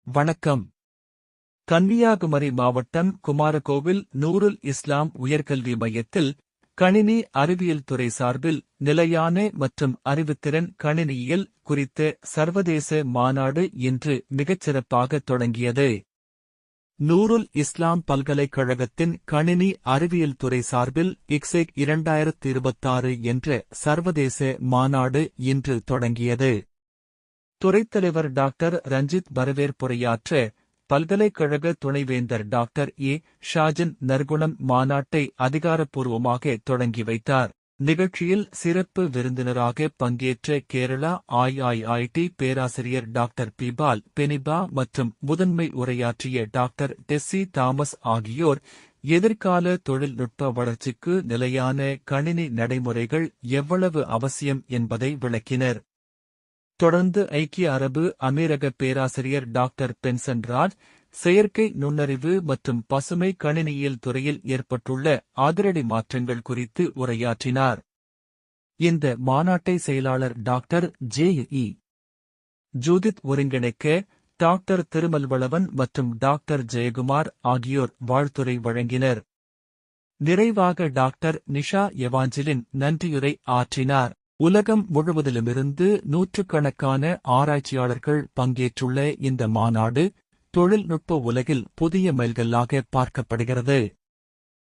வணக்கம். கன்னியாகுமரி மாவட்டம் குமாரகோவில் நூருல் இஸ்லாம் உயர்கல்வி மையத்தில் கணினி அறிவியல் துறை சார்பில் நிலையான மற்றும் அறிவுத்திறன் கணினியியல் குறித்த சர்வதேச மாநாடு இன்று மிகச்சிறப்பாக தொடங்கியது. நூருல் இஸ்லாம் பல்கலைக்கழகத்தின் கணினி அறிவியல் துறை சார்பில் இக்செக் 2026 என்ற சர்வதேச மாநாடு இன்று தொடங்கியது. துறைத்தலைவர் டாக்டர் ரஞ்சித் வரவேற்புரையாற்ற, பல்கலைக்கழக துணைவேந்தர் டாக்டர் ஏ. ஷாஜன் நற்குணம் மாநாட்டை அதிகாரப்பூர்வமாக தொடங்கி வைத்தார். நிகழ்ச்சியில் சிறப்பு விருந்தினராக பங்கேற்ற கேரளா ஐஐஐடி பேராசிரியர் டாக்டர் பிபால் பெனிபா மற்றும் முதன்மை உரையாற்றிய டாக்டர் டெஸ்ஸி தாமஸ் ஆகியோர் எதிர்கால தொழில்நுட்ப வளர்ச்சிக்கு நிலையான கணினி நடைமுறைகள் எவ்வளவு அவசியம் என்பதை விளக்கினர். தொடர்ந்து ஐக்கிய அரபு அமீரக பேராசிரியர் டாக்டர் பென்சன் ராஜ், செயற்கை நுண்ணறிவு மற்றும் பசுமை கணினியியல் துறையில் ஏற்பட்டுள்ள அதிரடி மாற்றங்கள் குறித்து உரையாற்றினார். இந்த மாநாட்டை செயலாளர் டாக்டர் ஜே.இ. ஜூதித் ஒருங்கிணைக்க, டாக்டர் திருமல்வளவன் மற்றும் டாக்டர் ஜெயகுமார் ஆகியோர் வாழ்த்துரை வழங்கினர். நிறைவாக டாக்டர் நிஷா எவாஞ்சலின் நன்றியுரை ஆற்றினார். உலகம் முழுவதிலுமிருந்து நூற்றுக்கணக்கான ஆராய்ச்சியாளர்கள் பங்கேற்றுள்ள இந்த மாநாடு தொழில்நுட்ப உலகில் புதிய மைல்கல்லாக பார்க்கப்படுகிறது.